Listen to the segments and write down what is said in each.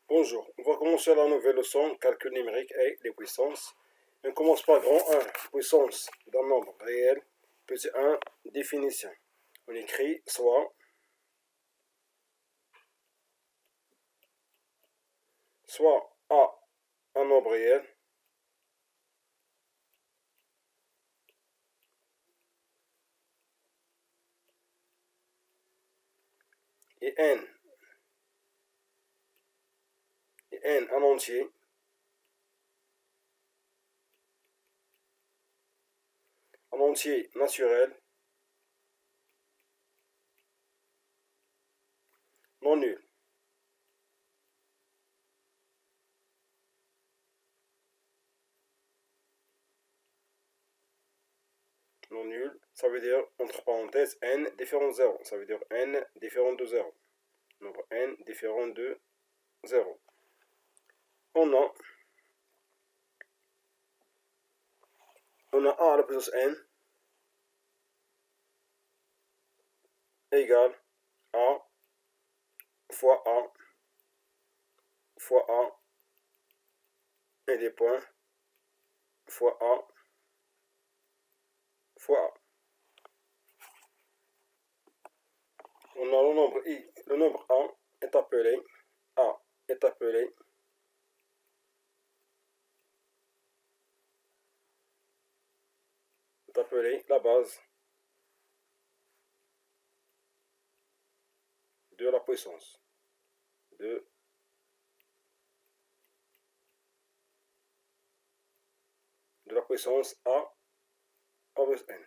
Bonjour, on va commencer la nouvelle leçon, calcul numérique et les puissances. On commence par grand 1, puissance d'un nombre réel, petit 1, définition. On écrit soit A, un nombre réel, et n, un entier, naturel, non nul. Non nul, ça veut dire, entre parenthèses, n différent de 0. Ça veut dire n différent de 0. Nombre n différent de 0. On a a à la puissance n égale a fois a et des points fois a fois a. On a le nombre i. Le nombre a est appelé la base de la puissance de la puissance a plus n.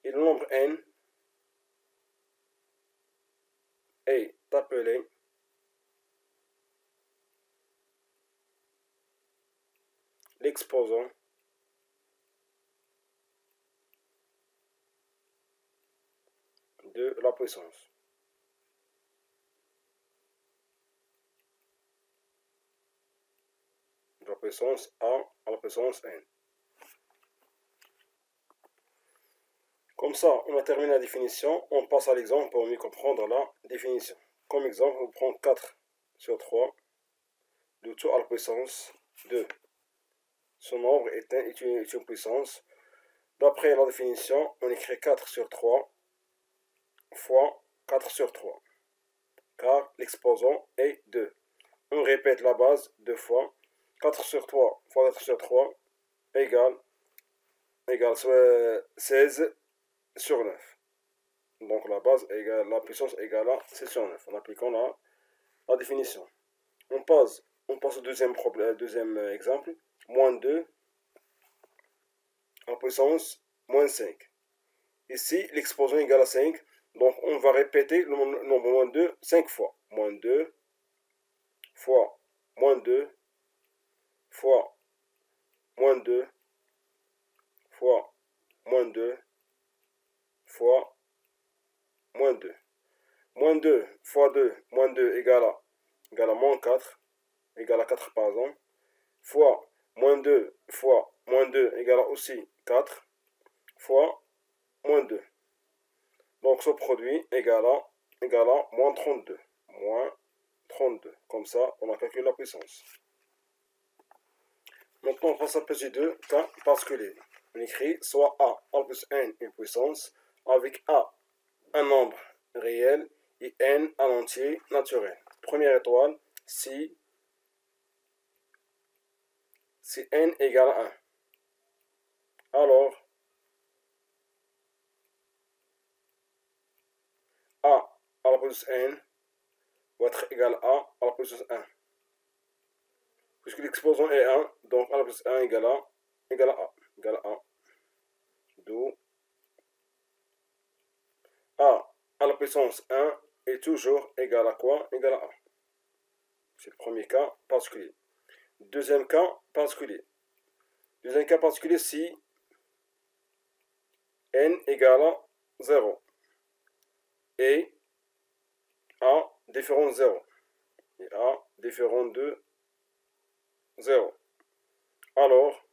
Et le nombre n est appelé l'exposant de la puissance. De la puissance a à la puissance n. Comme ça, on a terminé la définition. On passe à l'exemple pour mieux comprendre la définition. Comme exemple, on prend 4 sur 3, le tout à la puissance 2. Ce nombre est une puissance. D'après la définition, on écrit 4 sur 3 fois 4 sur 3, car l'exposant est 2. On répète la base 2 fois. 4 sur 3 fois 4 sur 3 égale 16 sur 9. Donc la base égale, la puissance égale à 16 sur 9 en appliquant la définition. On passe au deuxième exemple. Moins 2 en puissance moins 5. Ici, l'exposant égale à 5. Donc on va répéter le nombre moins 2 5 fois. Moins 2 fois moins 2 fois moins 2 fois moins 2 fois moins 2. Moins 2 fois 2, moins 2 égale à moins 4, égale à 4 pardon, fois moins 2 fois moins 2 égale à aussi 4, fois moins 2. Donc ce produit égale à moins 32. Moins 32. Comme ça, on a calculé la puissance. Maintenant, on passe à petit 2, cas particulier. On écrit soit a plus n une puissance, avec a un nombre réel et n un entier naturel. Première étoile, si n égale à 1. Alors, a à la puissance n va être égal à la puissance 1. Puisque l'exposant est 1, donc a à la puissance 1 égale à a. D'où a à la puissance 1 est toujours égal à quoi? Égal à a. C'est le premier cas particulier. Deuxième cas particulier. Deuxième cas particulier, si n égale à 0 et a différent de 0 et a différent de 0. Alors,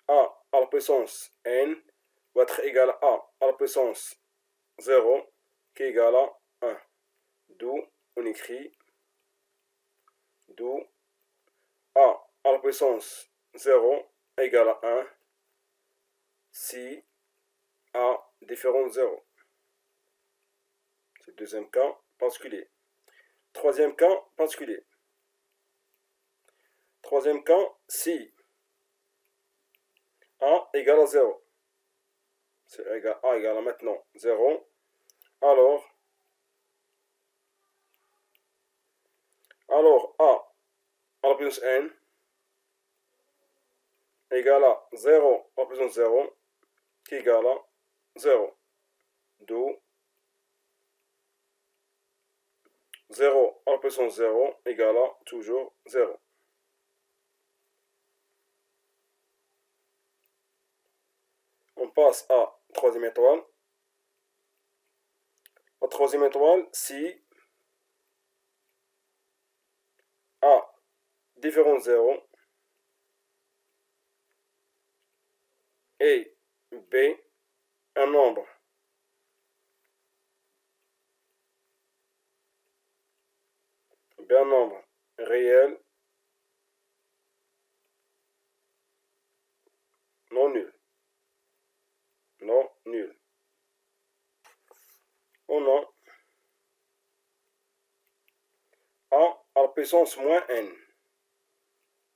a à la puissance n va être égal à a à la puissance 0 qui est égal à 1. D'où on écrit a à la puissance 0 égale à 1 si a différent de 0. C'est le deuxième cas particulier. Troisième cas particulier. Troisième cas, si a égale à 0. C'est égal, a égale à maintenant 0. Alors a à la puissance n égale à 0 à la puissance 0 qui est égal à 0. D'où 0 à la puissance 0 égale à toujours 0. On passe à troisième étoile. La troisième étoile, si a différent de 0 et b un nombre réel non nul. On a a à la puissance moins n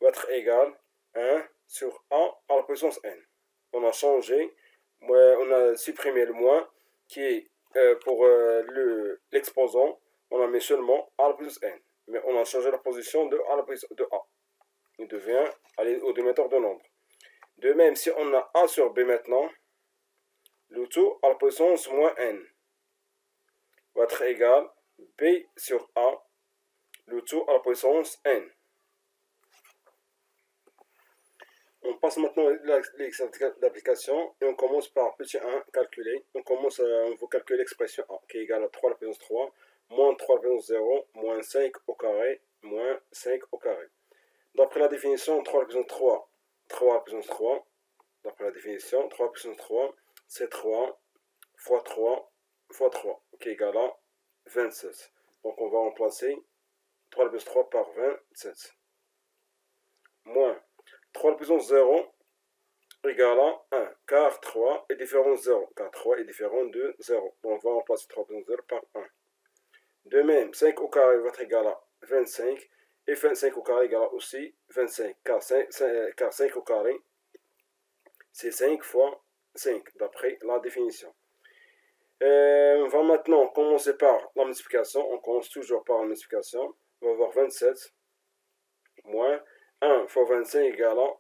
va être égal à 1 sur a à la puissance n. On a changé, on a supprimé le moins qui est pour l'exposant, on a mis seulement a à la puissance n. Mais on a changé la position de a à la puissance de a. Il devient au démetteur de nombre. De même, si on a a sur b maintenant, le tout à la puissance moins n va être égal b sur a, le tout à la puissance n. On passe maintenant à l'exercice d'application et on commence par petit 1, calculer. On va calculer l'expression a qui est égale à 3 à la puissance 3, moins 3 à la puissance 0, moins 5 au carré, moins 5 au carré. D'après la définition, 3 à la puissance 3, 3 à la puissance 3. D'après la définition, 3 à la puissance 3, c'est 3 fois 3 fois 3 qui est égal à 27. Donc on va remplacer 3 à la puissance 3 par 27. Moins 3 à la puissance 0 égale à 1, car 3 est différent de 0, car 3 est différent de 0. Donc on va remplacer 3 à la puissance 0 par 1. De même, 5 au carré va être égal à 25, et 25 au carré égale à aussi 25, car 5 au carré, c'est 5 fois 5, d'après la définition. On va maintenant commencer par la multiplication. On commence toujours par la multiplication. On va avoir 27 moins 1 fois 25 égale à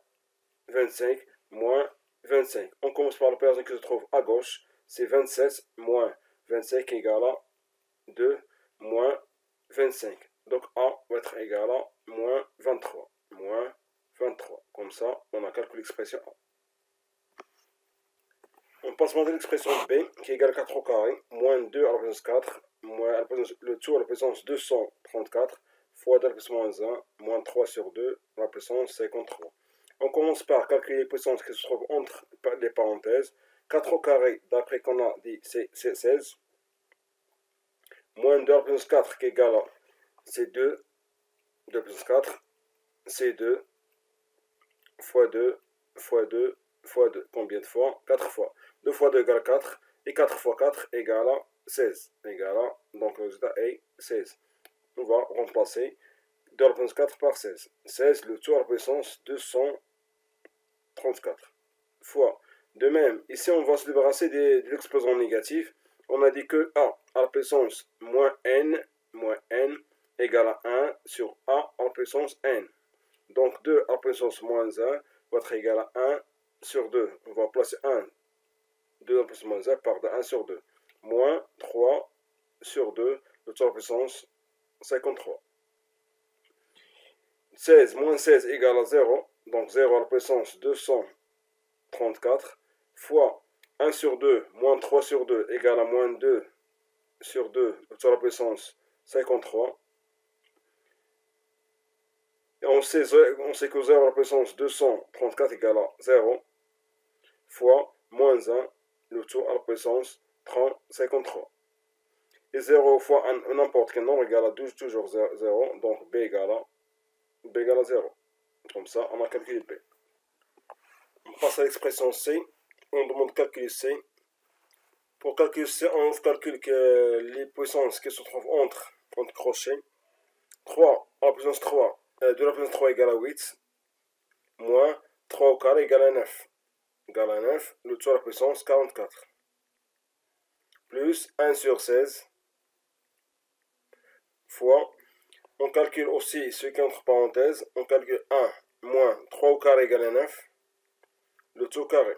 25 moins 25. On commence par l'opération qui se trouve à gauche. C'est 27 moins 25 égale à 2 moins 25. Donc A va être égal à moins 23. Moins 23. Comme ça, on a calculé l'expression A. On passe maintenant à l'expression B qui est égale à 4 au carré, moins 2 à la puissance 4, moins le tout à la puissance 234, fois 2 à la puissance moins 1, moins 3 sur 2 à la puissance 53. On commence par calculer les puissances qui se trouvent entre les parenthèses. 4 au carré, d'après qu'on a dit, c'est 16. Moins 2 à la puissance 4 qui est égal à c'est 2, 2 à la puissance 4, c'est 2, fois 2, fois 2, fois 2. Combien de fois? 4 fois. 2 fois 2 égale 4, et 4 fois 4 égale à 16. Donc le résultat est 16. On va remplacer 2 à la puissance 4 par 16. 16, le tout à la puissance 234 fois. De même, ici on va se débarrasser de l'exposant négatif. On a dit que a à la puissance moins n égale à 1 sur a à la puissance n. Donc 2 à la puissance moins 1 va être égal à 1 sur 2. On va placer 1, 2 à la puissance moins 1 par 1 sur 2. Moins 3 sur 2, le tout à la puissance 53. 16 moins 16 égale à 0. Donc 0 à la puissance 234 fois 1 sur 2 moins 3 sur 2 égale à moins 2 sur 2, le tout à la puissance 53. Et on sait que 0 à la puissance 234 égale à 0. fois moins 1, le tout à la puissance 53. Et 0 fois n'importe quel nombre égale à toujours 0, donc b égale à 0. Comme ça, on a calculé b. On passe à l'expression c. On demande de calculer c. Pour calculer c, on calcule que les puissances qui se trouvent entre crochets. 3 à la puissance 3, 2 à la puissance 3 égale à 8, moins 3 au carré égale à 9. Égale à 9, le tout à la puissance 44. Plus 1 sur 16 fois, on calcule aussi ce qui est entre parenthèses, on calcule 1 moins 3 au carré égale à 9, le tout au carré.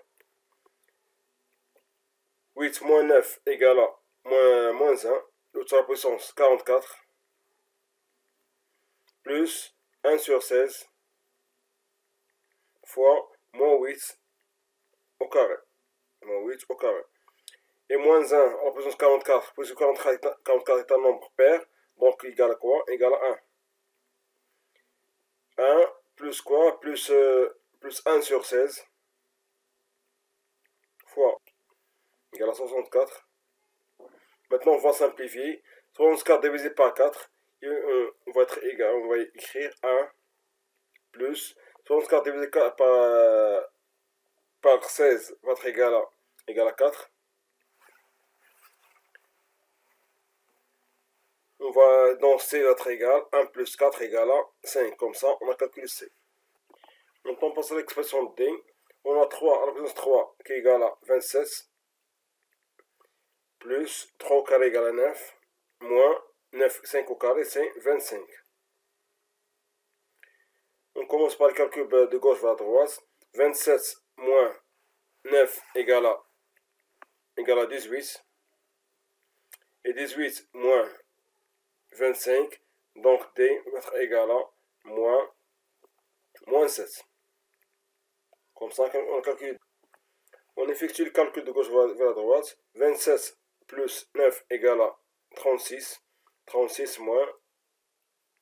8 moins 9 égale à moins 1, le tout à la puissance 44, plus 1 sur 16 fois moins 8 au carré. Moins 8 au carré. Et moins 1 à la puissance 44, puisque 44 est un nombre pair, donc égal à quoi? Égal à 1. 1 plus quoi? Plus 1 sur 16 fois égal à 64. Maintenant, on va simplifier. 64 divisé par 4, on va être égal, on va écrire 1 plus 64 divisé par 16 va être égal à 4. On va, donc C va être égal, 1 plus 4 égale à 5. Comme ça, on a calculé C. Maintenant, on passe à l'expression D. On a 3 à la puissance 3 qui est égal à 27, plus 3 au carré égale à 9, moins 9, 5 au carré, c'est 25. On commence par le calcul de gauche vers droite. 27 moins 9 égale à 18. Et 18 moins 25, donc D va être égal à moins 7. Comme ça, on calcule. On effectue le calcul de gauche vers la droite. 27 plus 9 égale à 36. 36 moins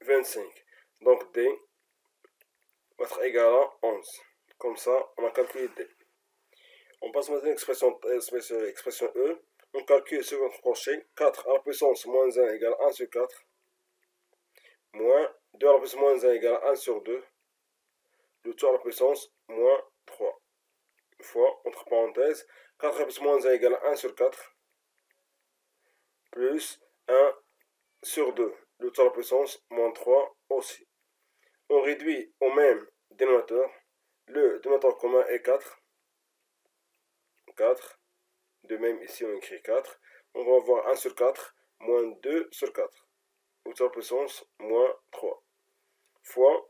25. Donc D va être égal à 11. Comme ça, on a calculé D. On passe maintenant à l'expression E. On calcule ce notre crochet. 4 à la puissance moins 1 égale à 1 sur 4. Moins 2 à la puissance moins 1 égale à 1 sur 2. Le tout à la puissance moins 3. Fois, entre parenthèses, 4 à la puissance moins 1 égale à 1 sur 4. Plus 1 sur 2. Le tout à la puissance moins 3 aussi. On réduit au même dénominateur. Le dénominateur commun est 4. 4. De même, ici, on écrit 4. On va avoir 1 sur 4 moins 2 sur 4. Le tout à la puissance moins 3. Fois.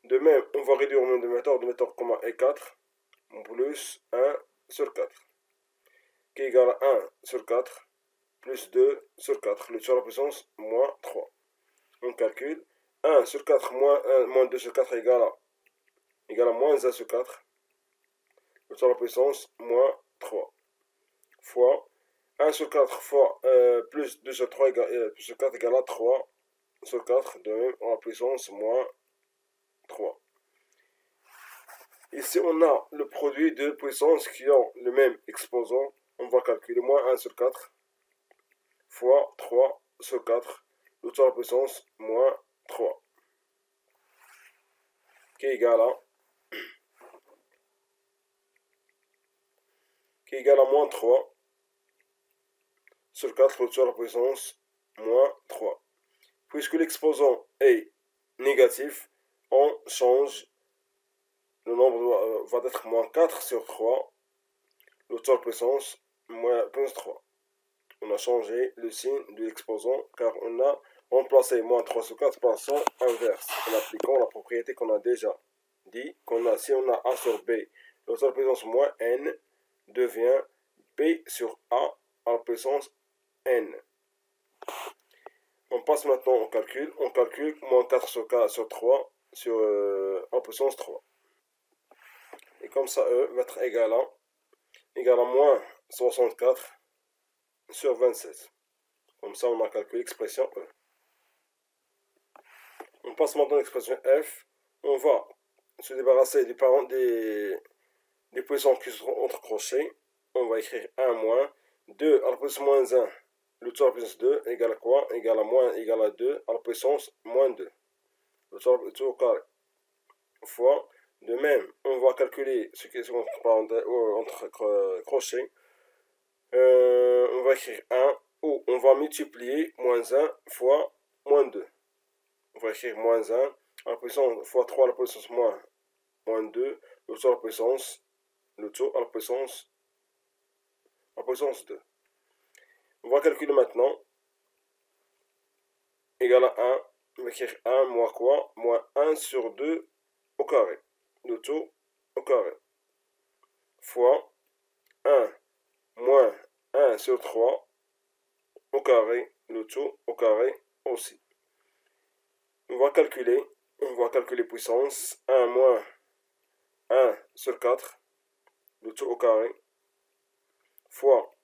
De même, on va réduire au même dénominateur. Le dénominateur commun est 4. Plus 1 sur 4. Qui est égal à 1 sur 4. Plus 2 sur 4. Le tout à la puissance moins 3. On calcule. 1 sur 4 moins 2 sur 4 égale à moins 1 sur 4. Le tout à la puissance moins 3. Fois 1 sur 4 fois plus 2 sur 3 plus sur 4 égale à 3 sur 4. De même, en la puissance moins 3. Ici, on a le produit de puissances qui ont le même exposant. On va calculer moins 1 sur 4 fois 3 sur 4. Le tout à la puissance moins 3. Qui est égal à moins 3 sur 4, le tout à la puissance moins 3. Puisque l'exposant est négatif, on change. Le nombre va être moins 4 sur 3. Le tout à la puissance moins 3. On a changé le signe de l'exposant car on a remplacé moins 3 sur 4 par son inverse en appliquant la propriété qu'on a déjà dit. Si on a A sur B, le tout à la puissance moins N devient B sur A à la puissance N. On passe maintenant au calcul. On calcule moins 4 sur 3 en puissance 3. Et comme ça, E va être égal à moins 64 sur 27. Comme ça, on a calculé l'expression E. On passe maintenant à l'expression F. On va se débarrasser des des puissances qui seront entre crochets. On va écrire 1 moins 2 à la puissance moins 1, le tout à la puissance 2 égale à quoi? Égale à moins égale à 2 à la puissance moins 2. Le tout au carré. Fois, de même, on va calculer ce qui est entre crochets. On va écrire 1 ou on va multiplier moins 1 fois moins 2. On va écrire moins 1 à la puissance fois 3 à la puissance moins 2, le tout à la puissance, à la puissance 2. On va calculer maintenant. Égal à 1. On va écrire 1 moins quoi? Moins 1 sur 2 au carré. Le tout au carré. Fois 1 moins 1 sur 3 au carré. Le tout au carré aussi. On va calculer puissance. 1 moins 1 sur 4. Le tout au carré. Fois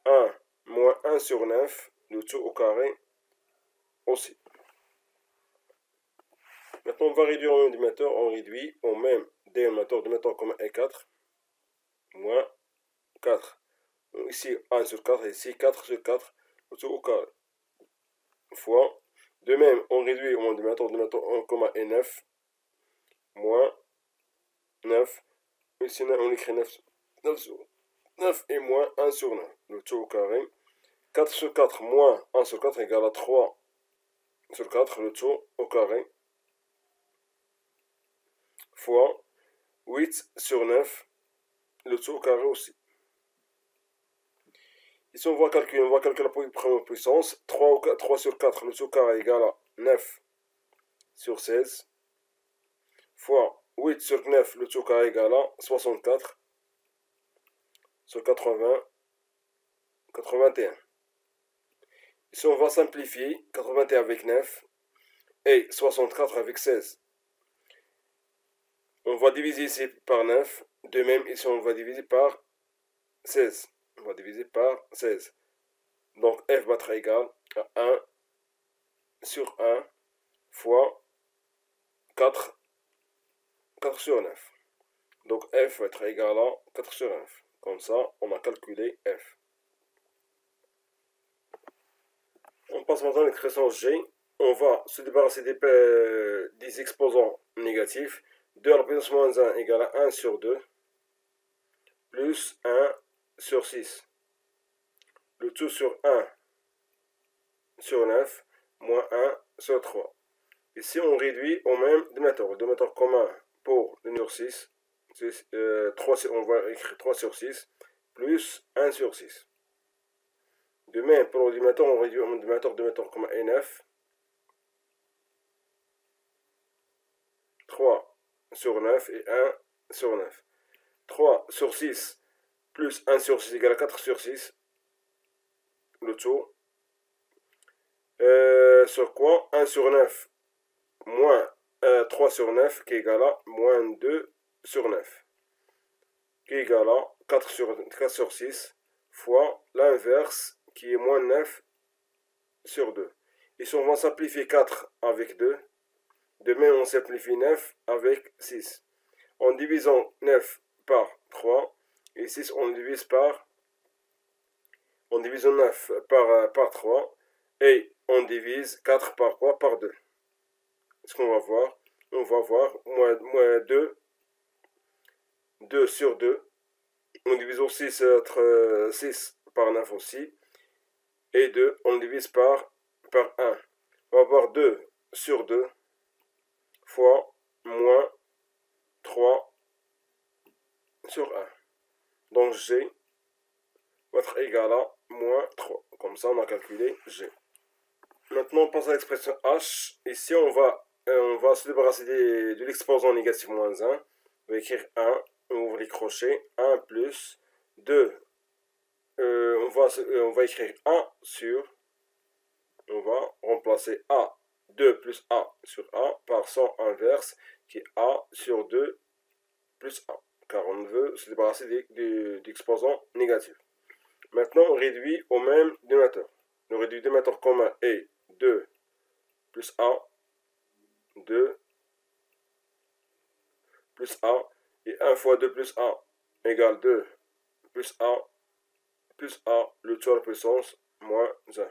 1 moins 1 sur 9. Le tout au carré aussi. Maintenant, on va réduire au même dénominateur. On réduit au même dénominateur commun est 4. Moins 4. Donc ici 1 sur 4 et ici 4 sur 4. Le tout au carré. Fois. De même, on réduit au même dénominateur commun est 9. Moins 9. Ici, on écrit 9 et moins 1 sur 9. Le tout au carré. 4 sur 4 moins 1 sur 4 égale à 3 sur 4. Le tout au carré. Fois 8 sur 9, le tout au carré aussi. Ici, on va calculer la première puissance. 3 sur 4, le tout au carré égale à 9 sur 16. Fois 8 sur 9, le tout au carré égale à 64 sur 81. Ici, on va simplifier 81 avec 9 et 64 avec 16. On va diviser ici par 9. De même, ici, on va diviser par 16. On va diviser par 16. Donc, f va être égal à 1 sur 1 fois 4 sur 9. Donc, f va être égal à 4 sur 9. Comme ça, on a calculé f. On passe maintenant à l'expression g. On va se débarrasser des exposants négatifs. 2 à la puissance moins 1 égale à 1 sur 2, plus 1 sur 6. Le tout sur 1 sur 9, moins 1 sur 3. Ici, on réduit au même dénominateur. Le dénominateur commun pour le numéro 6, on va écrire 3 sur 6, plus 1 sur 6. De même, pour le dénominateur, on réduit au dénominateur commun est 9. 3 sur 9 et 1 sur 9. 3 sur 6 plus 1 sur 6 égale à 4 sur 6. Le tout. Sur quoi? 1 sur 9 moins 3 sur 9 qui est égal à moins 2 sur 9. Qui est égal à 4 sur 6 fois l'inverse qui est moins 9 sur 2. Ici, on va simplifier 4 avec 2. De même, on simplifie 9 avec 6. En divisant 9 par 3, et 6, on divise par... On divise 9 par 3, et on divise 4 par quoi? Par 2. Ce qu'on va voir, on va voir moins 2 sur 2. On divise aussi 6 par 9 aussi. Et 2, on divise par 1. On va avoir 2 sur 2 fois moins 3 sur 1. Donc G va être égal à moins 3. Comme ça, on a calculé G. Maintenant, on passe à l'expression H. Ici, on va se débarrasser de l'exposant négatif moins 1. On va écrire 1, on ouvre les crochets, 1 plus 2. On va écrire 1 sur, on va remplacer A, 2 plus A sur A par son inverse qui est A sur 2 plus A. Car on veut se débarrasser d'exposants négatifs. Maintenant, on réduit au même dénominateur. Le réduit dénominateur commun est 2 plus A, 2 plus A, et 1 fois 2 plus A, égale 2 plus A le tout à la puissance moins 1.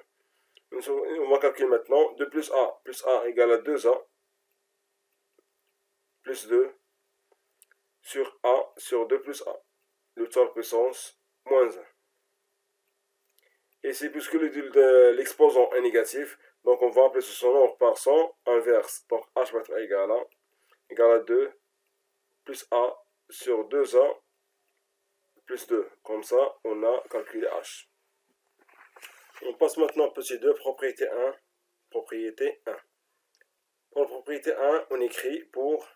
On va calculer maintenant 2 plus A égale à 2A plus 2 sur A sur 2 plus A, le tout à la puissance moins 1. Et c'est puisque l'exposant est négatif, donc on va remplacer son nombre par son inverse. Donc H va être égal à 2 plus A sur 2A plus 2. Comme ça, on a calculé H. On passe maintenant au petit 2, propriété 1. Propriété 1. Pour la propriété 1, on écrit pour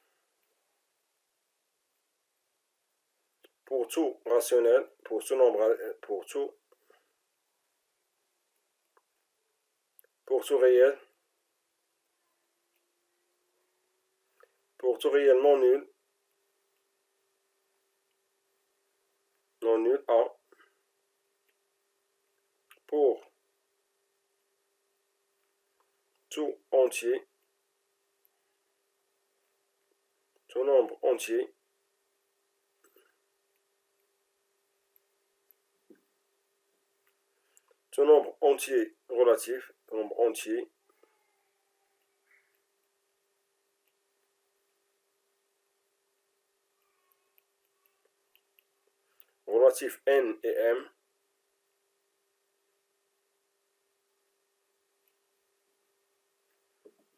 tout rationnel, pour tout nombre, pour tout réel, non nul, A, pour tout entier, tout nombre entier, tout nombre entier relatif, nombre entier, relatif n et m,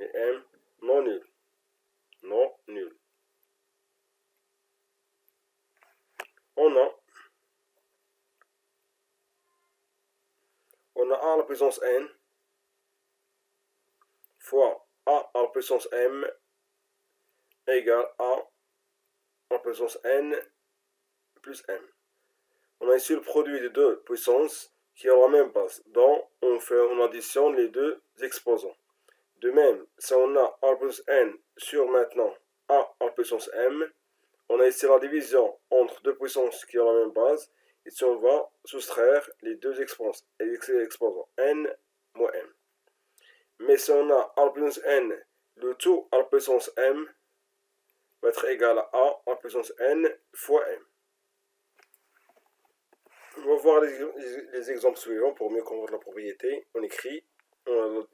et m non nul, on a A à la puissance n fois A à la puissance m égale A à la puissance n plus m. On a ici le produit des deux puissances qui ont la même base, donc on additionne les deux exposants. De même, si on a A plus n sur maintenant A à la puissance m, on a ici la division entre deux puissances qui ont la même base. Ici, on va soustraire les deux exposants, n moins m. Mais si on a A à la puissance n, le tout à la puissance m va être égal à A à la puissance n fois m. On va voir les exemples suivants pour mieux comprendre la propriété. On écrit,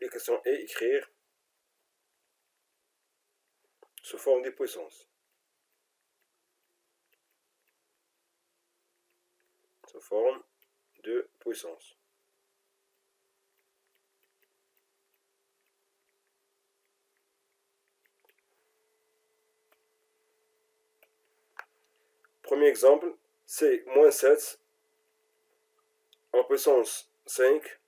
l'équation est écrire sous forme des puissances. Sous forme de puissance. Premier exemple, c'est moins 7 à la puissance 5,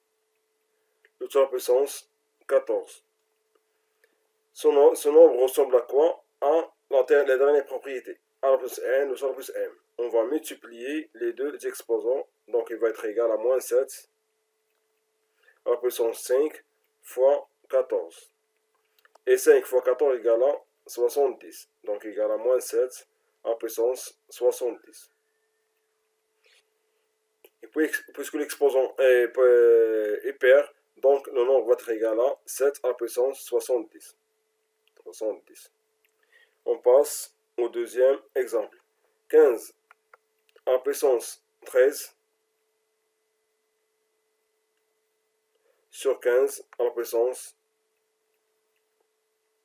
le tout à la puissance 14. Ce nombre ressemble à quoi? À la dernière propriété. A la plus n, le tout à la plus m. On va multiplier les deux exposants, donc il va être égal à moins 7 à la puissance 5 fois 14. Et 5 fois 14 égale à 70. Donc égal à moins 7 à la puissance 70. Et puis, puisque l'exposant est pair, donc le nombre va être égal à 7 à la puissance 70. On passe au deuxième exemple. 15 à la puissance 13 sur 15 à la puissance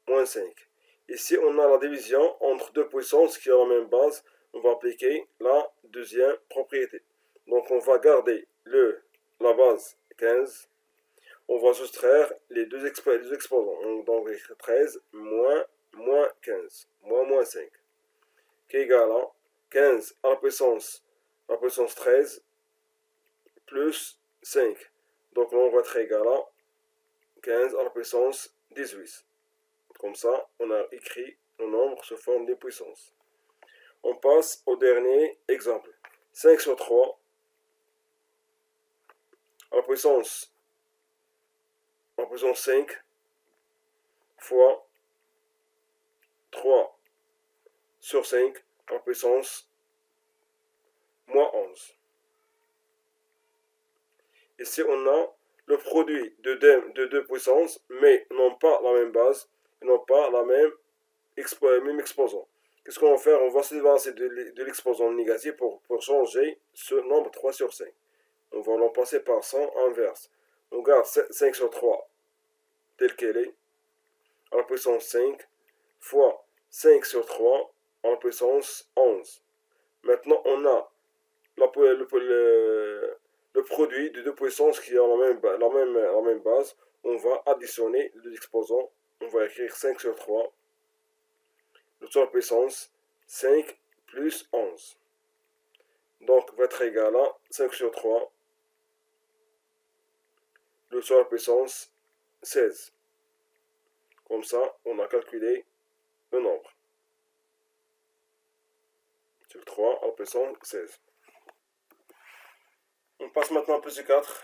moins 5. Ici, on a la division entre deux puissances qui ont la même base. On va appliquer la deuxième propriété. Donc, on va garder la base 15. On va soustraire les deux exposants. Donc, 13 moins 15, moins 5. Qui est égal à 15 à la puissance 13 plus 5. Donc, on va être égal à 15 à la puissance 18. Comme ça, on a écrit le nombre sous forme de puissance. On passe au dernier exemple. 5 sur 3 à la puissance 5 fois 3 sur 5 à la puissance moins 11. Ici, on a le produit de deux puissances, mais non pas la même base, non pas la même exposant. Qu'est-ce qu'on va faire? On va se débarrasser de l'exposant négatif pour changer ce nombre 3 sur 5. On va l'emplacer par 100 inverse. On garde 5 sur 3 tel qu'elle est, à la puissance 5, fois 5 sur 3 à la puissance 11. Maintenant, on a le produit de deux puissances qui ont la même base. On va additionner l'exposant. On va écrire 5 sur 3. Le tout à la puissance 5 plus 11. Donc, va être égal à 5 sur 3. Le tout à la puissance 16. Comme ça, on a calculé le nombre. Sur 3 à la puissance 16. On passe maintenant à petit 4.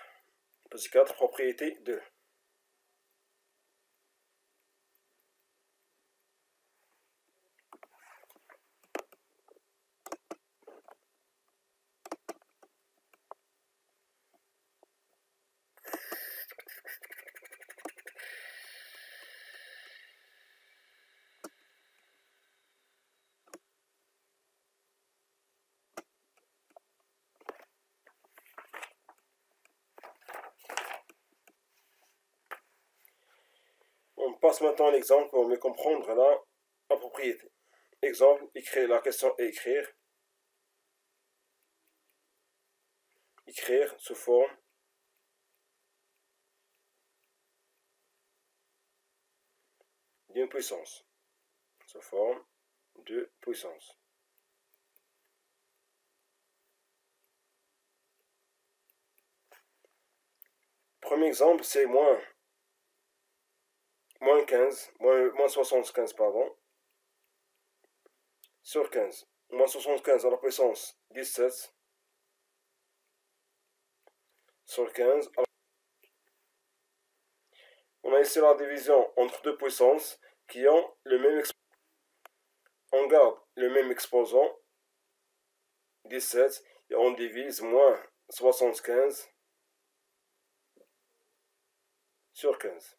Petit 4, propriété 2. On passe maintenant à l'exemple pour mieux comprendre la propriété. Exemple, écrire la question et écrire. Écrire sous forme d'une puissance. Sous forme de puissance. Premier exemple, c'est moins 15, moins 75, pardon, sur 15. Moins 75 à la puissance 17 sur 15. On a ici la division entre deux puissances qui ont le même exposant. On garde le même exposant, 17, et on divise moins 75 sur 15.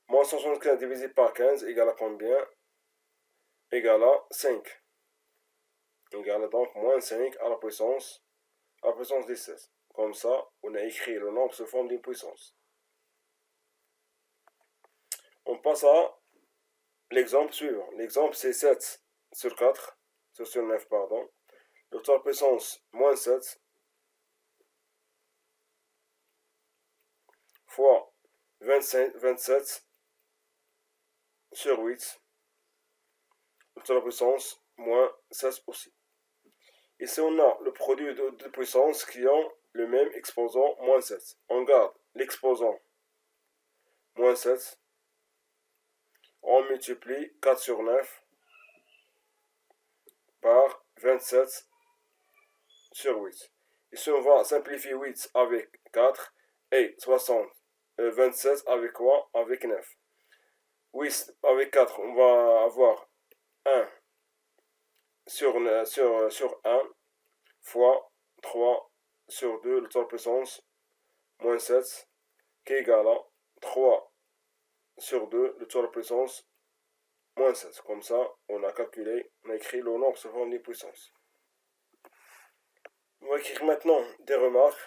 Moins 75 divisé par 15 égale à combien? Égale à 5. Égale à donc moins 5 à la puissance 17. Comme ça, on a écrit le nombre sous forme d'une puissance. On passe à l'exemple suivant. L'exemple, c'est 7 sur 4, sur 9, pardon. Le total puissance, moins 7, fois 27 sur 8. Le total puissance, moins 16 aussi. Ici, on a le produit de deux puissances qui ont le même exposant, moins 7. On garde l'exposant, moins 7. On multiplie 4 sur 9 par 27 sur 8. Ici, on va simplifier 8 avec 4 et 27 avec quoi? Avec 9. 8 avec 4, on va avoir 1 sur 1 fois 3 sur 2, le total puissance, moins 7, qui est égal à 3 sur 2, le total puissance, moins 7. Comme ça, on a calculé, on a écrit le nombre sous forme d'une puissance. On va écrire maintenant des remarques.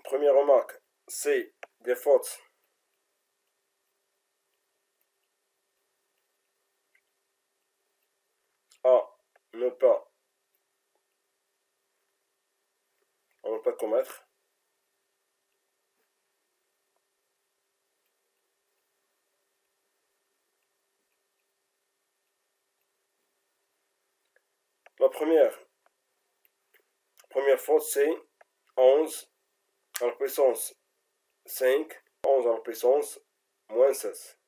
Première remarque, c'est des fautes à ne pas commettre. La première faute, c'est 11 à la puissance 5, 11 à la puissance moins 16.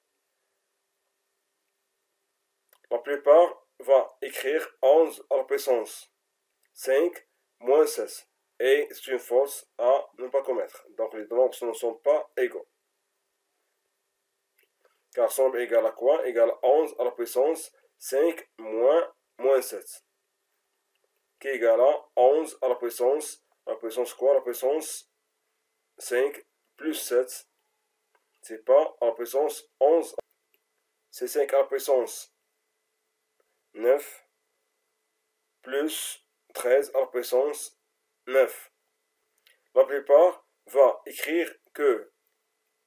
La plupart va écrire 11 à la puissance 5 moins 16. Et c'est une faute à ne pas commettre. Donc les deux nombres ne sont pas égaux. Car somme égale à quoi? Égale à 11 à la puissance 5 moins 7. Qui est égal à 11 à la puissance quoi? La puissance 5 plus 7. C'est pas à la puissance 11. C'est 5 à la puissance 9 plus 13 à la puissance 9. La plupart va écrire que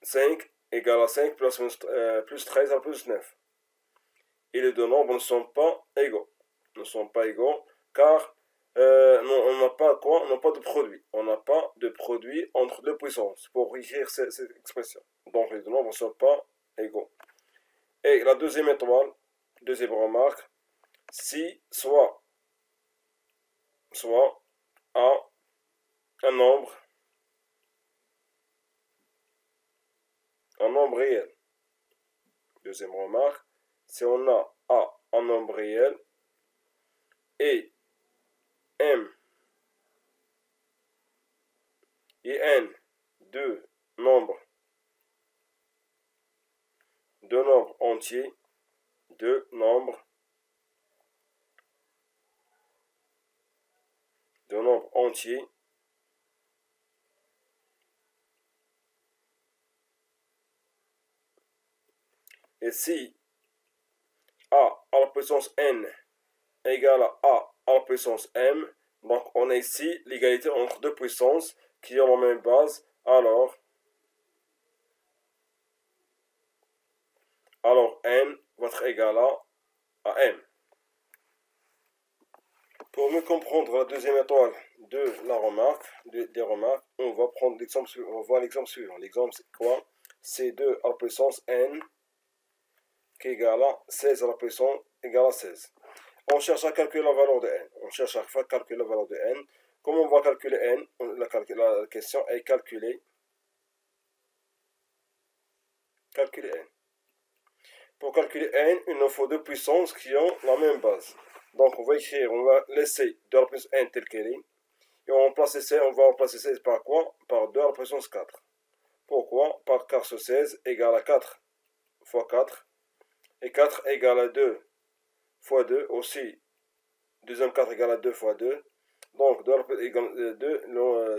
5 égale à 5 plus 13 à la plus 9. Et les deux nombres ne sont pas égaux. Ne sont pas égaux car non, on n'a pas quoi? On n'a pas de produit. On n'a pas de produit entre deux puissances pour écrire cette expression. Donc les deux nombres ne sont pas égaux. Et la deuxième étoile, deuxième remarque, si soit A un nombre réel. Deuxième remarque, si on a A un nombre réel et M et N deux nombres entiers, deux nombres entiers, et si A à la puissance N égale à A à la puissance M, donc on a ici l'égalité entre deux puissances qui ont la même base, alors N va être égal à M. Pour mieux comprendre la deuxième étoile de la remarque, des remarques, on va prendre l'exemple suivant. On va voir l'exemple suivant. L'exemple c'est quoi? C'est 2 à la puissance N qui est égal à 16 à la puissance égale à 16. On cherche à calculer la valeur de N. On cherche à faire calculer la valeur de N. Comment on va calculer N? La question est calculer N. Pour calculer N, il nous faut deux puissances qui ont la même base. Donc on va laisser 2 à la puissance N telle qu'elle est. Et on va remplacer 16 par quoi? Par 2 à la puissance 4. Pourquoi? Car ce 16 égale à 4 fois 4. Et 4 égale à 2 fois 2 aussi. Deuxième 4 égale à 2 fois 2. Donc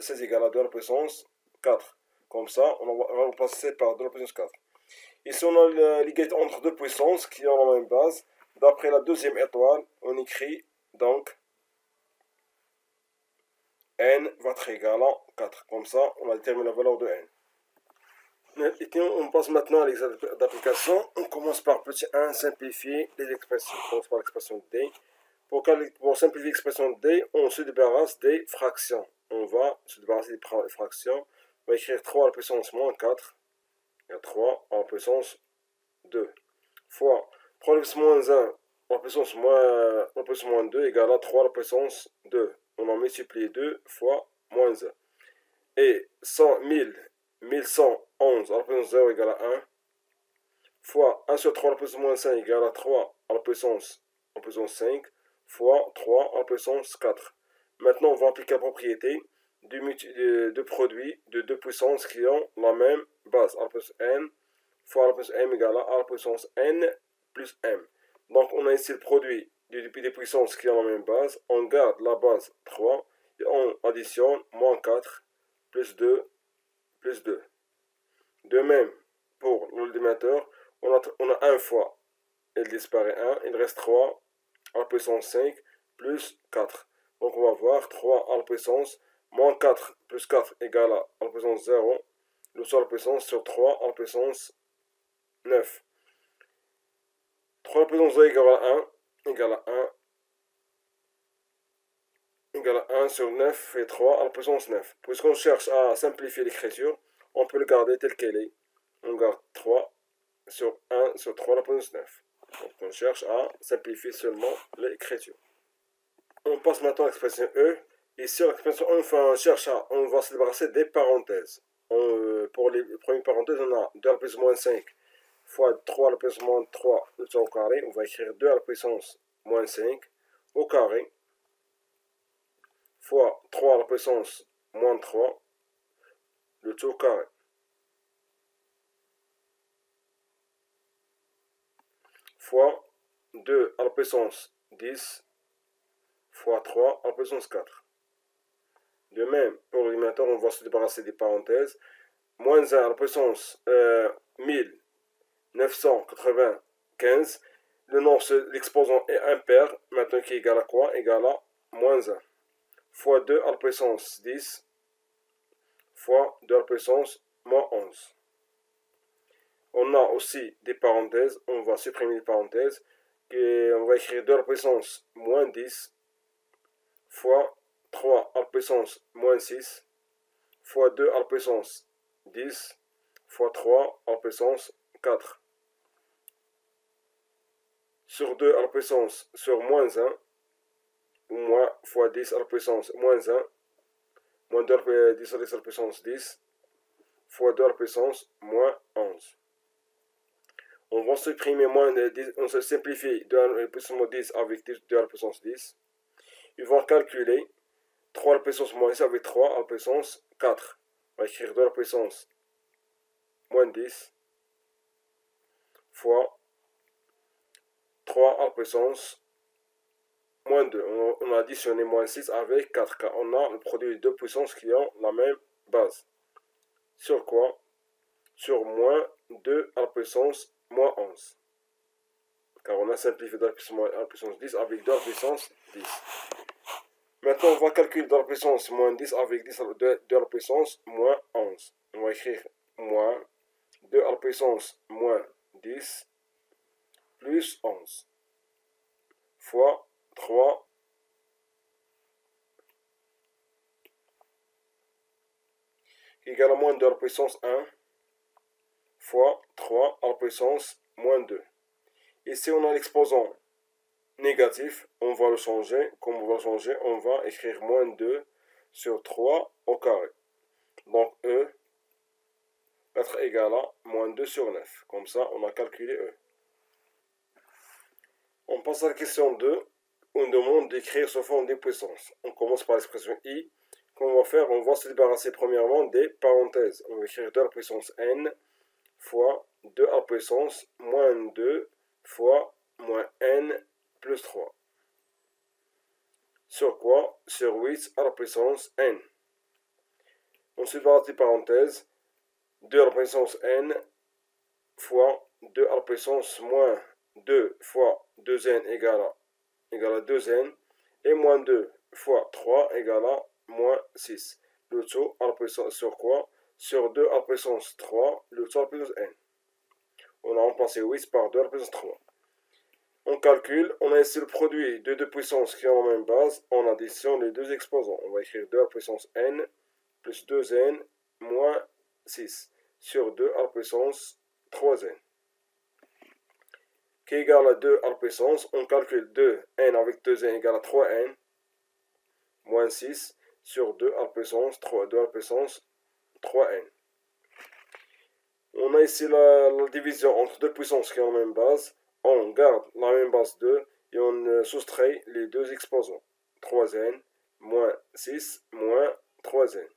16 égale à 2 à la puissance 4. Comme ça, on va remplacer par 2 à la puissance 4. Ici, on a l'égalité entre deux puissances qui ont la même base. D'après la deuxième étoile, on écrit donc N va être égal à 4. Comme ça, on a déterminé la valeur de N. Et on passe maintenant à l'examen d'application. On commence par petit 1, simplifier les expressions. On commence par l'expression D. Pour simplifier l'expression D, on se débarrasse des fractions. On va se débarrasser des fractions. On va écrire 3 à la puissance moins 4. Il y a 3 à la puissance 2. Fois 3 à la puissance moins 1 à la puissance moins 2 égale à 3 à la puissance 2. On en multiplie 2 fois moins 1. Et 1111 à la puissance 0 égale à 1. Fois 1 sur 3 à la puissance moins 5 égale à 3 à la puissance 5. Fois 3 à la puissance 4. Maintenant, on va appliquer la propriété de produit de deux puissances qui ont la même base. A la puissance n fois a la puissance m égale à la puissance n plus m. Donc, on a ici le produit des puissances qui ont la même base. On garde la base 3 et on additionne moins 4 plus 2 plus 2. De même, pour l'ordinateur, on a 1 fois, il disparaît 1, il reste 3 à la puissance 5 plus 4. Donc on va voir 3 à la puissance moins 4 plus 4 égale à la puissance 0. Nous sommes à la puissance sur 3 à la puissance 9. 3 à la puissance 0 égale à 1 égale à 1 sur 9 fait 3 à la puissance 9. Puisqu'on cherche à simplifier l'écriture, on peut le garder tel qu'elle est. On garde 3 sur 1 sur 3 à la puissance 9. Donc on cherche à simplifier seulement l'écriture. On passe maintenant à l'expression E. Ici, l'expression E, on va se débarrasser des parenthèses. Pour les premières parenthèses, on a 2 à la puissance moins 5 fois 3 à la puissance moins 3 au carré. On va écrire 2 à la puissance moins 5 au carré fois 3 à la puissance moins 3 le tout au carré. Fois 2 à la puissance 10 fois 3 à la puissance 4. De même, pour l'élémentaire, on va se débarrasser des parenthèses. Moins 1 à la puissance 1995. le nom, l'exposant est impair, maintenant qui est égal à quoi? Égal à moins 1. Fois 2 à la puissance 10, fois 2 à la puissance moins 11. On a aussi des parenthèses, on va supprimer les parenthèses, et on va écrire 2 à la puissance moins 10, fois 3 à la puissance moins 6, fois 2 à la puissance 10, fois 3 à la puissance 4. Sur 2 à la puissance sur moins 1, ou moins fois 10 à la puissance moins 1, moins 2 à la 10 à la puissance 10, fois 2 à la puissance moins 11. On va supprimer moins de 10, on se simplifie 2 à la puissance 10 avec 2 à la puissance 10. Ils vont calculer 3 à la puissance moins 10 avec 3 à la puissance 4. On va écrire 2 à la puissance moins 10 fois 3 à la puissance moins 2. On a additionné moins 6 avec 4, car on a le produit de deux puissances qui ont la même base. Sur quoi? Sur moins 2 à la puissance moins 11. Car on a simplifié 2 à la puissance 10 avec 2 à la puissance 10. Maintenant, on va calculer 2 à la puissance moins 10 avec 2 à la puissance moins 11. On va écrire moins 2 à la puissance moins 10 plus 11 fois 3 égale à moins 2 à la puissance 1 fois 3 à la puissance moins 2. Ici, on a l'exposant négatif, on va le changer. Comme on va le changer, on va écrire moins 2 sur 3 au carré. Donc E va être égal à moins 2 sur 9. Comme ça, on a calculé E. On passe à la question 2. On demande d'écrire sous forme des puissances. On commence par l'expression I. Qu'on va faire, on va se débarrasser premièrement des parenthèses. On va écrire 2 à la puissance n fois 2 à la puissance moins 2 fois moins n plus 3. Sur quoi? Sur 8 à la puissance n. On se débarrasse des parenthèses. 2 à la puissance n fois 2 à la puissance moins 2 fois 2n égale à 2n, et moins 2 fois 3 égale à moins 6. Le tout à la puissance sur quoi? Sur 2 à la puissance 3, le tout à la puissance n. On a remplacé 8 par 2 à la puissance 3. On calcule, on a ici le produit de deux puissances qui ont la même base, on additionne les deux exposants. On va écrire 2 à la puissance n plus 2n moins 6 sur 2 à la puissance 3n. Qui est égal à 2 à la puissance, on calcule 2n avec 2n égale à 3n moins 6 sur 2 à la puissance 3, 2 à la puissance 3n. On a ici la division entre deux puissances qui ont la même base. On garde la même base 2 et on soustrait les deux exposants. 3n moins 6 moins 3n.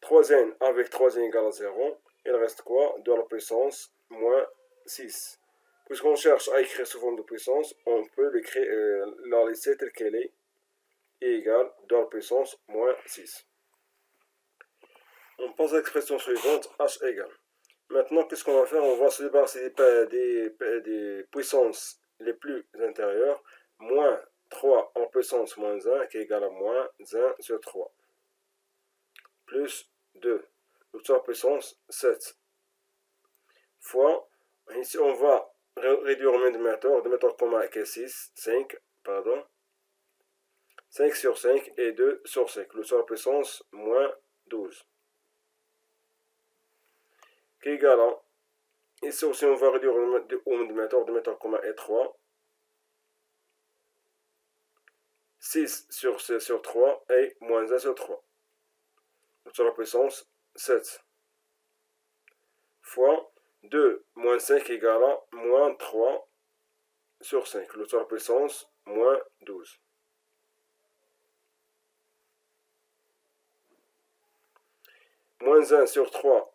3n avec 3n égale à 0. Il reste quoi? 2 à la puissance moins 6. Puisqu'on cherche à écrire sous forme de puissance, on peut la laisser telle qu'elle est, et égale 2 à la puissance moins 6. On passe à l'expression suivante, h égale. Maintenant, qu'est-ce qu'on va faire? On va se débarrasser des puissances les plus intérieures. Moins 3 à la puissance moins 1, qui est égal à moins 1 sur 3. Plus 2, tout à la puissance 7. Fois, ici on va réduire au dénominateur commun qui est 5 sur 5 et 2 sur 5. Le tout à la puissance moins 12. Qui est égal à, ici aussi on va réduire au dénominateur commun est 3. 6 sur 3 et moins 1 sur 3. Le tout à la puissance 7. Fois 2 moins 5 égale à moins 3 sur 5. Le tout à la puissance moins 12. Moins 1 sur 3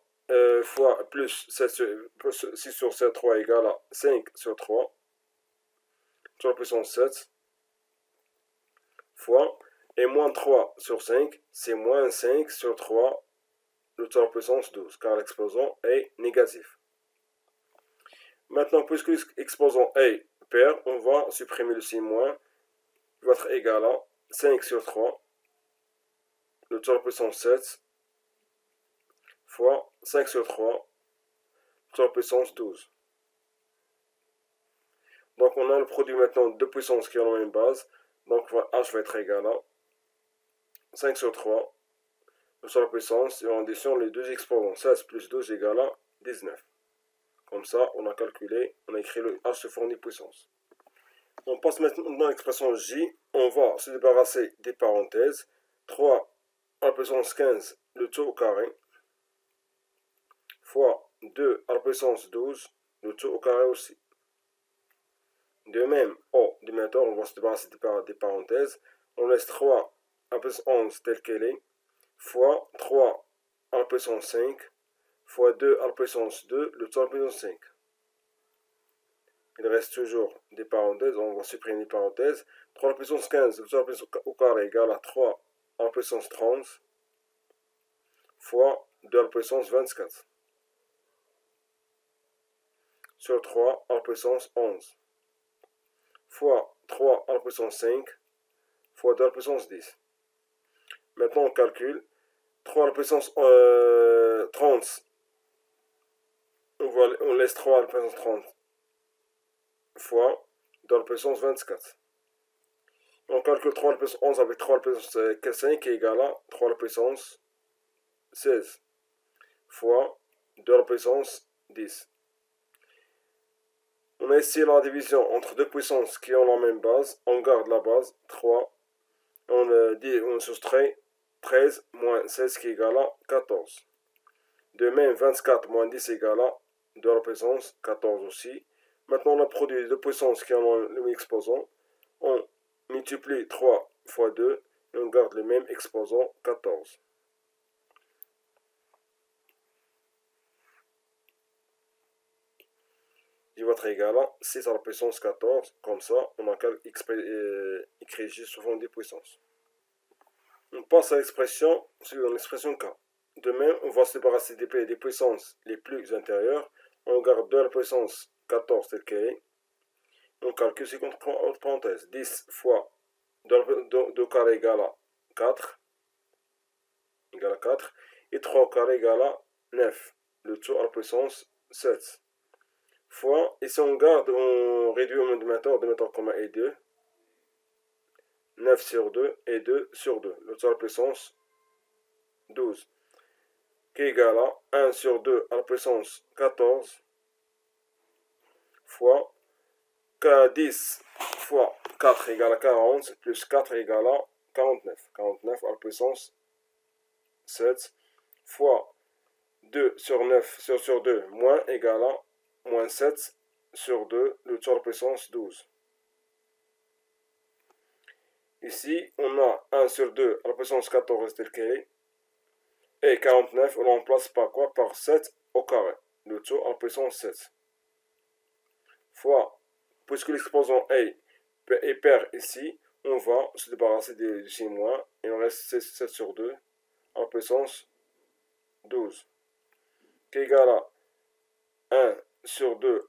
fois plus 6 sur 7, 3 égale à 5 sur 3. Sur la puissance 7. Fois, et moins 3 sur 5, c'est moins 5 sur 3, le tout à la puissance 12, car l'exposant est négatif. Maintenant, puisque l'exposant est pair, on va supprimer le signe moins, qui va être égal à 5 sur 3, le tout à la puissance 7, fois 5 sur 3, le tout à la puissance 12. Donc on a le produit maintenant de deux puissances qui ont la même base, donc h va être égal à 5 sur 3, le tout à la puissance, et on additionne les deux exposants, 16 plus 12 égale à 19. Comme ça, on a calculé, on a écrit le h sous forme des puissances. On passe maintenant à l'expression j. On va se débarrasser des parenthèses. 3 à la puissance 15, le tout au carré, fois 2 à la puissance 12, le tout au carré aussi. De même, au dénominateur, on va se débarrasser des parenthèses. On laisse 3 à la puissance 11 telle qu'elle est, fois 3 à la puissance 5, fois 2 à la puissance 2, le tout à la puissance 5. Il reste toujours des parenthèses, on va supprimer les parenthèses. 3 à la puissance 15, le tout à la puissance au carré égale à 3 à la puissance 30, fois 2 à la puissance 24, sur 3 à la puissance 11, fois 3 à la puissance 5, fois 2 à la puissance 10. Maintenant on calcule. 3 à la puissance 30, on laisse 3 à la puissance 30, fois 2 à la puissance 24. On calcule 3 à la puissance 11 avec 3 à la puissance 5 qui est égal à 3 à la puissance 16, fois 2 à la puissance 10. On a ici la division entre deux puissances qui ont la même base. On garde la base 3. On soustrait 13 moins 16 qui est égal à 14. De même, 24 moins 10 égale à 2 à la puissance 14 aussi. Maintenant, on a produit les deux puissances qui ont le même exposant. On multiplie 3 fois 2 et on garde le même exposant 14. Il va être égal à 6 à la puissance 14. Comme ça, on a écrit juste sous forme des puissances. On passe à l'expression suivante, l'expression K. De même, on va se débarrasser des puissances les plus intérieures. On garde 2 à la puissance 14 telle qu'elle est. On calcule ce qu'on prend entre parenthèses. 10 fois 2 au carré égale à 4. Égale à 4. Et 3 au carré égale à 9. Le tout à la puissance 7. Fois, et si on garde, on réduit au dénominateur commun est 2. 9 sur 2 et 2 sur 2. Le tout à la puissance 12. Qui est égal à 1 sur 2 à la puissance 14. Fois 10 fois 4 égale à 40, plus 4 égale à 49. 49 à la puissance 7, fois 2 sur 9 sur 2, moins égale à moins 7 sur 2, le tout à la puissance 12. Ici, on a 1 sur 2 à la puissance 14 tel qu'elle est, et 49, on remplace par quoi? Par 7 au carré, le tout à la puissance 7. Fois, puisque l'exposant est pair ici, on va se débarrasser du signe moins, et on reste 7 sur 2 à la puissance 12, qui est égal à 1 sur 2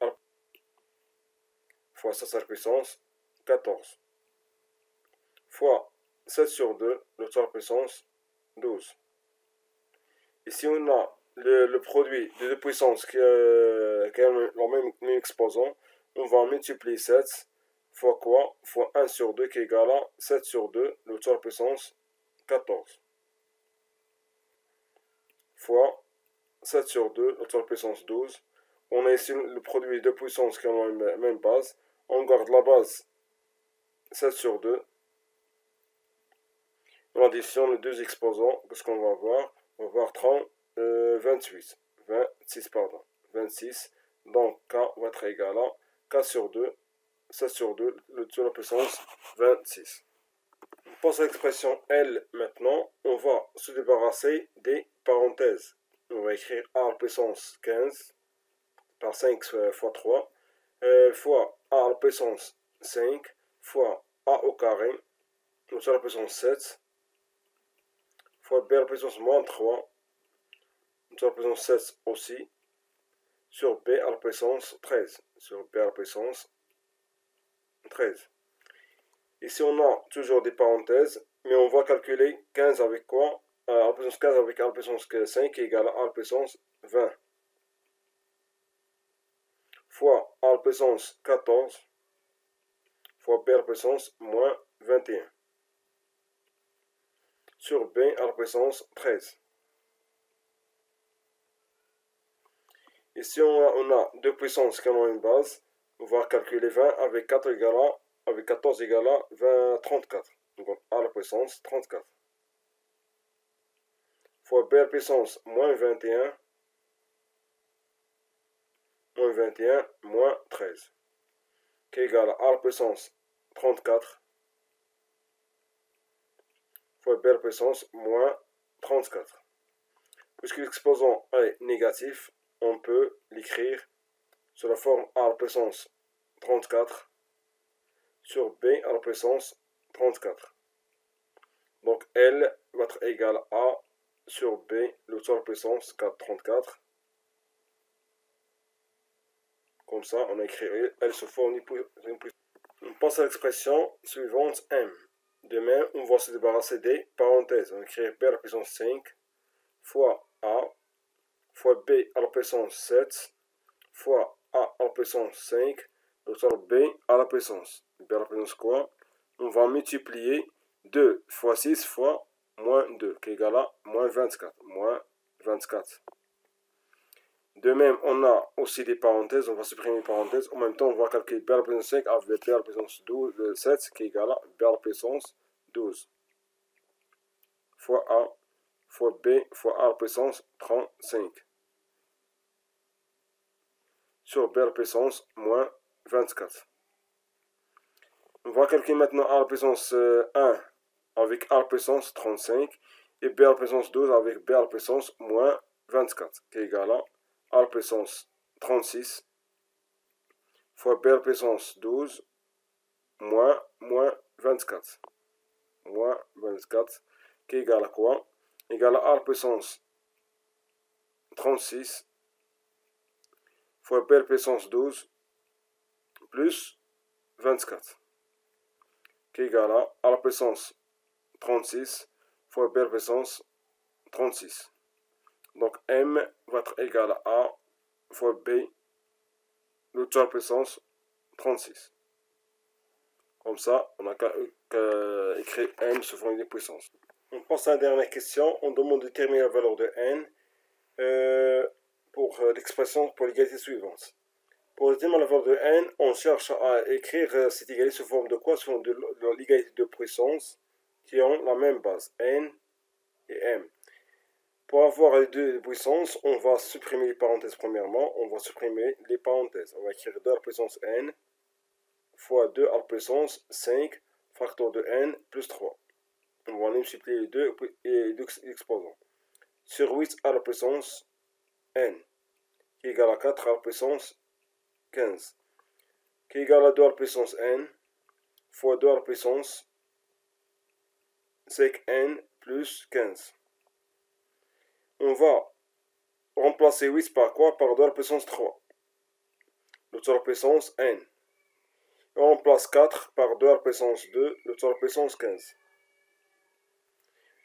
fois 7 à la puissance 14, fois 7 sur 2, le tout à la puissance 12. Ici, on a le produit des deux puissances qui ont le même exposant. On va multiplier 7 fois quoi? Fois 1 sur 2 qui est égal à 7 sur 2, le tout à la puissance 14. Fois 7 sur 2, le tout à la puissance 12. On a ici le produit des deux puissances qui ont la même base. On garde la base 7 sur 2. On additionne les deux exposants. Qu'est-ce qu'on va voir? On va voir 26, pardon. 26. Donc K va être égal à K sur 2, 7 sur 2, le tout à la puissance 26. On passe à l'expression L maintenant. On va se débarrasser des parenthèses. On va écrire A à la puissance 15 par 5 fois 3 fois A à la puissance 5 fois A au carré, le tout à la puissance 7 fois B à la puissance moins 3, le tout à la puissance 7 aussi, sur b à la puissance 13. Sur b à la puissance 13. Ici, on a toujours des parenthèses, mais on va calculer 15 avec quoi? A la puissance 15 avec a la puissance 5 qui est égal à a la puissance 20 fois a la puissance 14 fois b à la puissance moins 21 sur b à la puissance 13. Ici, on a deux puissances qui ont une base. On va calculer 20 avec 4 égale à, avec 14 égale à 34. Donc a la puissance 34 fois b à la puissance moins 21 moins 13 qui est égal à a la puissance 34 fois b à la puissance moins 34. Puisque l'exposant est négatif, on peut l'écrire sous la forme a à la puissance 34 sur b à la puissance 34. Donc L va être égal à sur b, le tout à la puissance 34. Comme ça, on a écrit L sous forme d'une puissance. On passe à l'expression suivante M. Demain, on va se débarrasser des parenthèses. On écrit b à la puissance 5 fois a fois b à la puissance 7 fois a à la puissance 5, l'autre b à la puissance. B à la puissance quoi? On va multiplier 2 fois 6 fois moins 2, qui est égal à moins 24. Moins 24. De même, on a aussi des parenthèses, on va supprimer les parenthèses. En même temps, on va calculer b à la puissance 5 avec b à la puissance 7, qui est égal à b à la puissance 12. Fois a, fois b, fois a à la puissance 35. Sur b à la puissance moins 24. On va calculer maintenant a à la puissance 1 avec a à la puissance 35 et b à la puissance 12 avec b à la puissance moins 24, qui est égal à a à la puissance 36 fois b à la puissance 12 moins 24. Moins 24, qui est égal à quoi? Égal à a à la puissance 36 fois b à la puissance 12 plus 24, qui est égal à la puissance 36 fois b à la puissance 36. Donc M va être égal à A fois B, le tout à la puissance 36. Comme ça, on a qu'à écrire M sous forme de puissance. On passe à la dernière question. On demande de déterminer la valeur de N pour l'expression pour l'égalité suivante. Pour déterminer la valeur de N, on cherche à écrire cette égalité sous forme de quoi? Sous forme de l'égalité de puissance qui ont la même base, N et M. Pour avoir les deux puissances, on va supprimer les parenthèses premièrement. On va supprimer les parenthèses. On va écrire 2 à la puissance n fois 2 à la puissance 5 facteur de n plus 3. On va multiplier les deux et les deux exposants. Sur 8 à la puissance n qui est égal à 4 à la puissance 15 qui est égal à 2 à la puissance n fois 2 à la puissance 5n plus 15. On va remplacer 8 par quoi? Par 2 à la puissance 3. Le tout à la puissance n. Et on remplace 4 par 2 à la puissance 2, le tout à la puissance 15.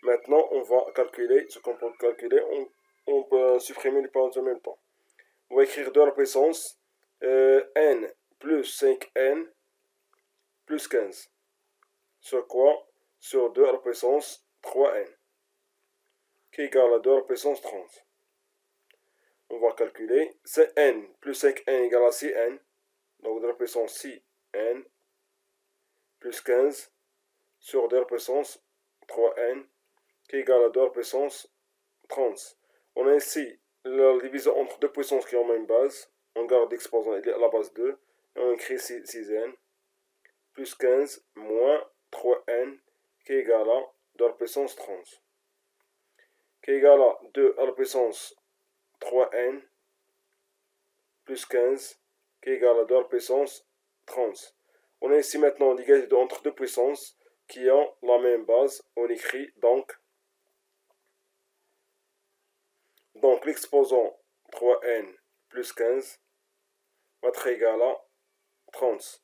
Maintenant, on va calculer ce qu'on peut calculer. On peut supprimer les parenthèses en même temps. On va écrire 2 à la puissance n plus 5n plus 15. Sur quoi? Sur 2 à la puissance 3n. Qui est égal à 2 à la puissance 30. On va calculer, c'est n plus 5n égale à 6n, donc 2 à la puissance 6n, plus 15, sur 2 à la puissance 3n, qui est égal à 2 à la puissance 30. On a ici la division entre deux puissances qui ont la même base, on garde l'exposant à la base 2, et on écrit 6n, plus 15, moins 3n, qui est égal à 2 à la puissance 30. Qui est égal à 2 à la puissance 3n plus 15 qui est égal à 2 à la puissance 30. On a ici maintenant l'égalité entre deux puissances qui ont la même base. On écrit donc l'exposant 3n plus 15 va être égal à 30.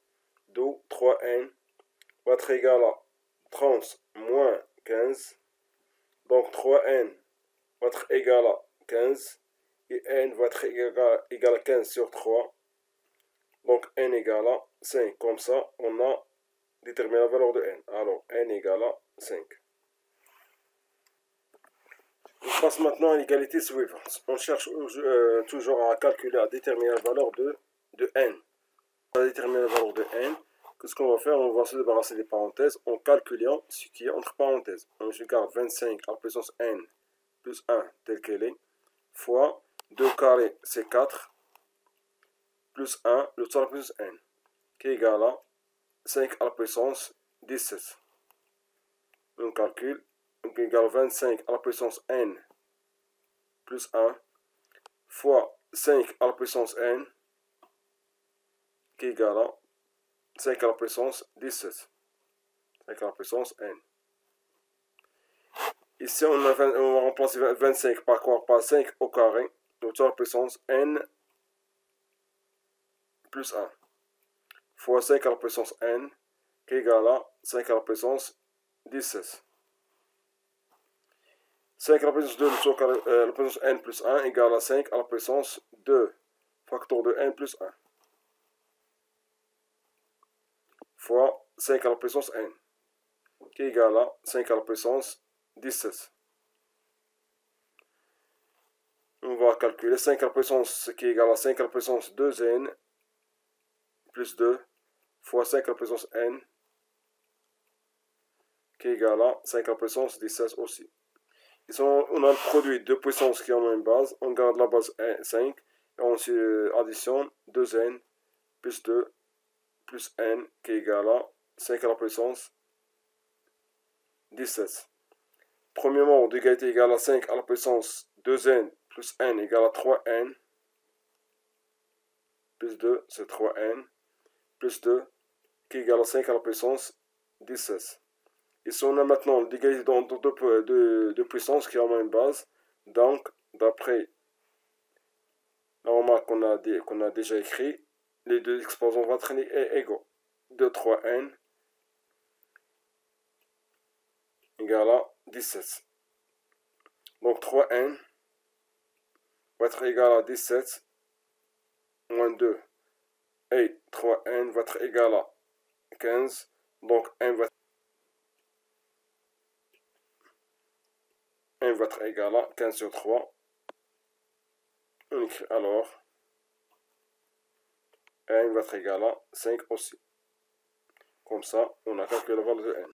D'où 3n va être égal à 30 moins 15. Donc 3n va être égal à 15. Et n va être égal à 15 sur 3. Donc n égale à 5. Comme ça, on a déterminé la valeur de n. Alors n égale à 5. On passe maintenant à l'égalité suivante. On cherche toujours à calculer, à déterminer la valeur de n. Pour déterminer la valeur de n, qu'est-ce qu'on va faire? On va se débarrasser des parenthèses en calculant ce qui est entre parenthèses. Donc je garde 25 à la puissance n plus 1 telle qu'elle est, fois 2 carré c'est 4, plus 1, le tout à la puissance n, qui est égal à 5 à la puissance 17. On calcule, donc égale 25 à la puissance n plus 1 fois 5 à la puissance n qui est égal à 5 à la puissance 17. 5 à la puissance n. Ici, on va remplacer 25 par quoi? Par 5 au carré, donc à la puissance n plus 1 fois 5 à la puissance n qui est égal à 5 à la puissance 17. 5 à la puissance 2, la puissance n plus 1 égale à 5 à la puissance 2, facteur de n plus 1, fois 5 à la puissance n, qui est égal à 5 à la puissance 17. On va calculer 5 à la puissance qui est égal à 5 à la puissance 2n plus 2 fois 5 à la puissance n, qui est égal à 5 à la puissance 17 aussi. Ici, on a le produit de puissances qui ont la même base. On garde la base 5 et on additionne 2n plus 2 plus n qui est égal à 5 à la puissance 17. Premier mot d'égalité égale à 5 à la puissance 2n plus n égale à 3n plus 2, c'est 3n plus 2 qui est égal à 5 à la puissance 17. Ici, on a maintenant l'égalité de puissances qui ont la même base. Donc, d'après la remarque qu'on a déjà écrit, les deux exposants vont être égaux. 2, 3n égale à 17. Donc 3n va être égal à 17 moins 2. Et 3n va être égal à 15. Donc n va être égal à 15 sur 3. On écrit alors n va être égal à 5 aussi. Comme ça, on a calculé la valeur de n.